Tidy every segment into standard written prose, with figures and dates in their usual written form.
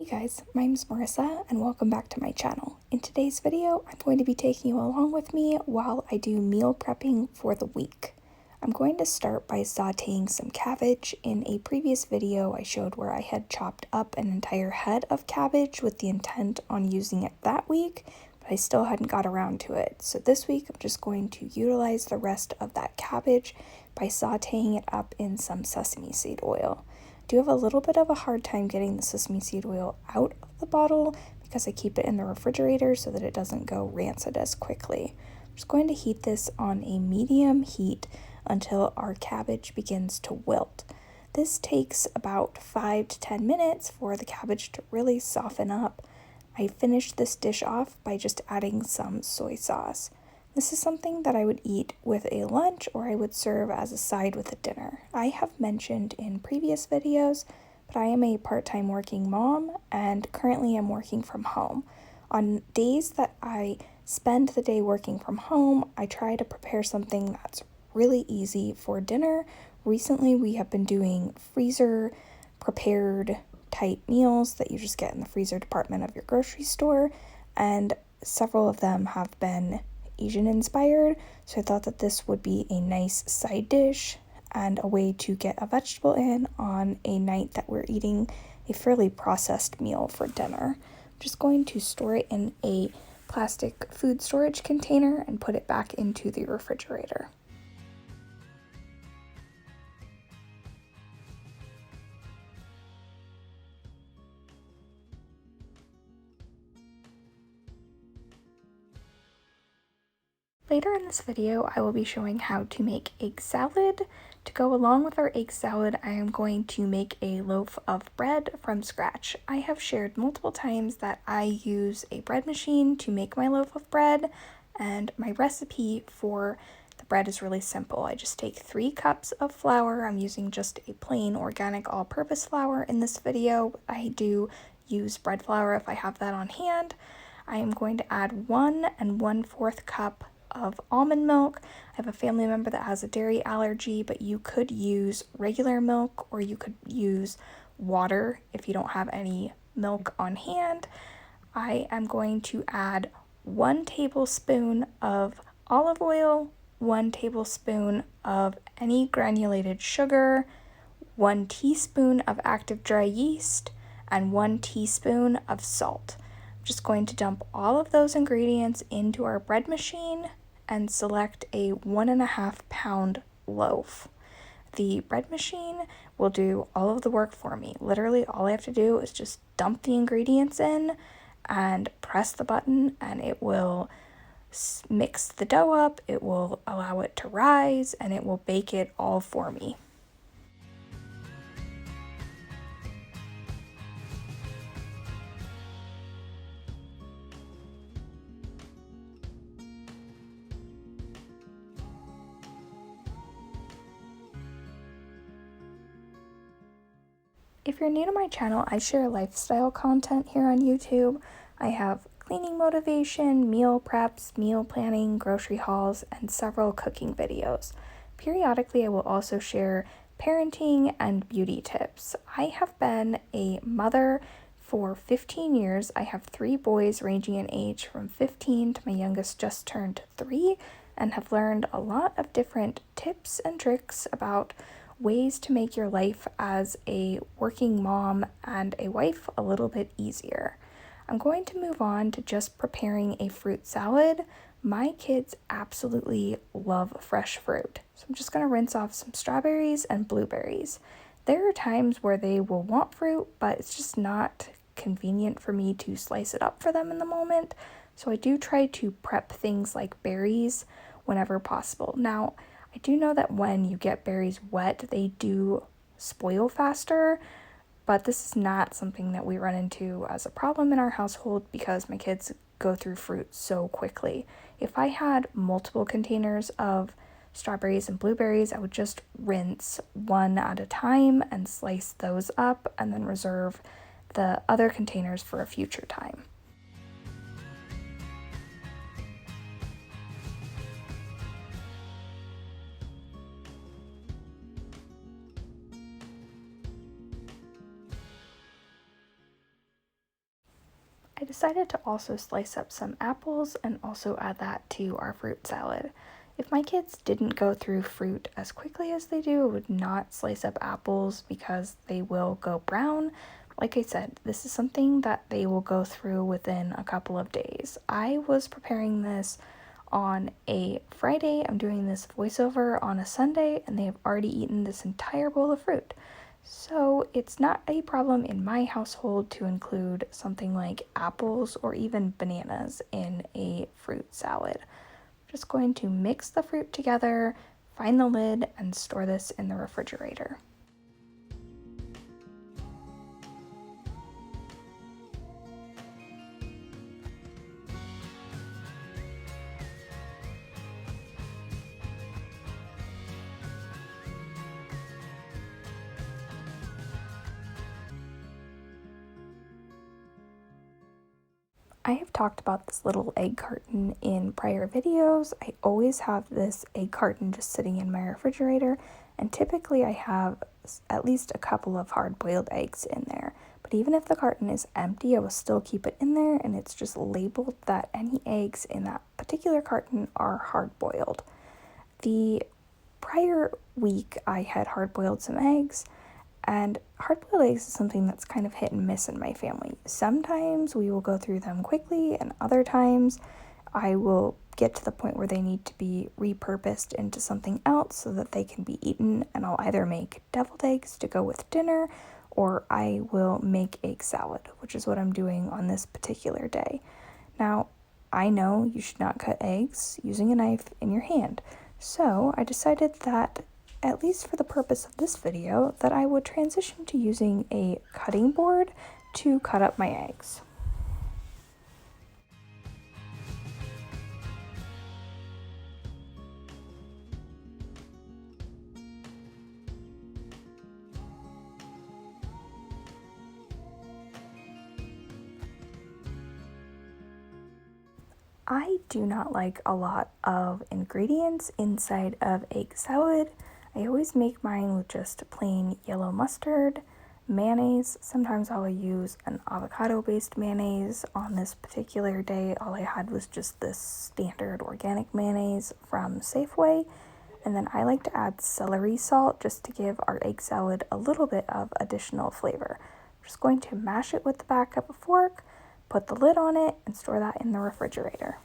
Hey guys, my name's Marissa and welcome back to my channel. In today's video, I'm going to be taking you along with me while I do meal prepping for the week. I'm going to start by sauteing some cabbage. In a previous video, I showed where I had chopped up an entire head of cabbage with the intent on using it that week, but I still hadn't got around to it. So this week, I'm just going to utilize the rest of that cabbage by sauteing it up in some sesame seed oil. I do have a little bit of a hard time getting the sesame seed oil out of the bottle because I keep it in the refrigerator so that it doesn't go rancid as quickly. I'm just going to heat this on a medium heat until our cabbage begins to wilt. This takes about 5 to 10 minutes for the cabbage to really soften up. I finished this dish off by just adding some soy sauce. This is something that I would eat with a lunch or I would serve as a side with a dinner. I have mentioned in previous videos, but I am a part-time working mom and currently I'm working from home. On days that I spend the day working from home, I try to prepare something that's really easy for dinner. Recently, we have been doing freezer prepared type meals that you just get in the freezer department of your grocery store, and several of them have been Asian inspired, so I thought that this would be a nice side dish and a way to get a vegetable in on a night that we're eating a fairly processed meal for dinner. I'm just going to store it in a plastic food storage container and put it back into the refrigerator. Later in this video, I will be showing how to make egg salad. To go along with our egg salad, I am going to make a loaf of bread from scratch. I have shared multiple times that I use a bread machine to make my loaf of bread, and my recipe for the bread is really simple. I just take 3 cups of flour. I'm using just a plain organic all-purpose flour in this video. I do use bread flour if I have that on hand. I am going to add 1 1/4 cup of almond milk. I have a family member that has a dairy allergy, but you could use regular milk or you could use water if you don't have any milk on hand. I am going to add 1 tablespoon of olive oil, 1 tablespoon of any granulated sugar, 1 teaspoon of active dry yeast, and 1 teaspoon of salt. I'm just going to dump all of those ingredients into our bread machine and select a 1.5 pound loaf. The bread machine will do all of the work for me. Literally, all I have to do is just dump the ingredients in and press the button, and it will mix the dough up, it will allow it to rise, and it will bake it all for me. If you're new to my channel, I share lifestyle content here on YouTube. I have cleaning motivation, meal preps, meal planning, grocery hauls, and several cooking videos. Periodically, I will also share parenting and beauty tips. I have been a mother for 15 years. I have 3 boys ranging in age from 15 to my youngest just turned 3, and have learned a lot of different tips and tricks about ways to make your life as a working mom and a wife a little bit easier. I'm going to move on to just preparing a fruit salad. My kids absolutely love fresh fruit, so I'm just going to rinse off some strawberries and blueberries. There are times where they will want fruit, but it's just not convenient for me to slice it up for them in the moment, so I do try to prep things like berries whenever possible. Now, I do know that when you get berries wet, they do spoil faster, but this is not something that we run into as a problem in our household because my kids go through fruit so quickly. If I had multiple containers of strawberries and blueberries, I would just rinse one at a time and slice those up and then reserve the other containers for a future time. I decided to also slice up some apples and also add that to our fruit salad. If my kids didn't go through fruit as quickly as they do, I would not slice up apples because they will go brown. Like I said, this is something that they will go through within a couple of days. I was preparing this on a Friday. I'm doing this voiceover on a Sunday, and they have already eaten this entire bowl of fruit. So it's not a problem in my household to include something like apples or even bananas in a fruit salad. I'm just going to mix the fruit together, find the lid, and store this in the refrigerator. I have talked about this little egg carton in prior videos. I always have this egg carton just sitting in my refrigerator, and typically I have at least a couple of hard-boiled eggs in there. But even if the carton is empty, I will still keep it in there, and it's just labeled that any eggs in that particular carton are hard-boiled. The prior week, I had hard-boiled some eggs, and hard-boiled eggs is something that's kind of hit and miss in my family. Sometimes we will go through them quickly, and other times I will get to the point where they need to be repurposed into something else so that they can be eaten, and I'll either make deviled eggs to go with dinner, or I will make egg salad, which is what I'm doing on this particular day. Now, I know you should not cut eggs using a knife in your hand, so I decided that, at least for the purpose of this video, that I would transition to using a cutting board to cut up my eggs. I do not like a lot of ingredients inside of egg salad. I always make mine with just plain yellow mustard, mayonnaise. Sometimes I'll use an avocado-based mayonnaise. On this particular day, all I had was just this standard organic mayonnaise from Safeway. And then I like to add celery salt just to give our egg salad a little bit of additional flavor. I'm just going to mash it with the back of a fork, put the lid on it, and store that in the refrigerator.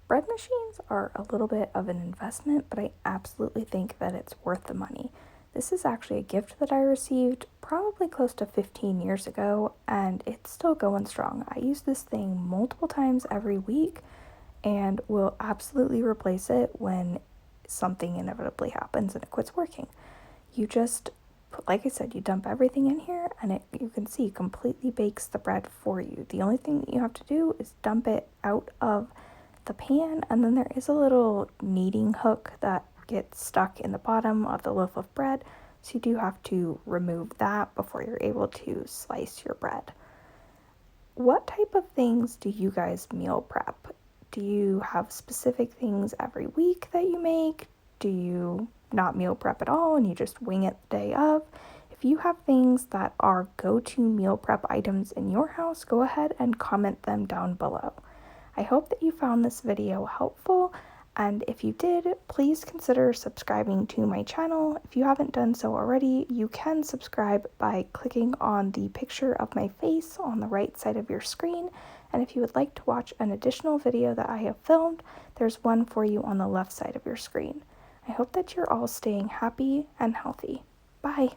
Bread machines are a little bit of an investment, but I absolutely think that it's worth the money. This is actually a gift that I received probably close to 15 years ago, and it's still going strong. I use this thing multiple times every week and will absolutely replace it when something inevitably happens and it quits working. You just, like I said, you dump everything in here and you can see, completely bakes the bread for you. The only thing that you have to do is dump it out of the pan, and then there is a little kneading hook that gets stuck in the bottom of the loaf of bread, so you do have to remove that before you're able to slice your bread. What type of things do you guys meal prep? Do you have specific things every week that you make? Do you not meal prep at all and you just wing it the day of? If you have things that are go-to meal prep items in your house, go ahead and comment them down below. I hope that you found this video helpful, and if you did, please consider subscribing to my channel. If you haven't done so already, you can subscribe by clicking on the picture of my face on the right side of your screen, and if you would like to watch an additional video that I have filmed, there's one for you on the left side of your screen. I hope that you're all staying happy and healthy. Bye!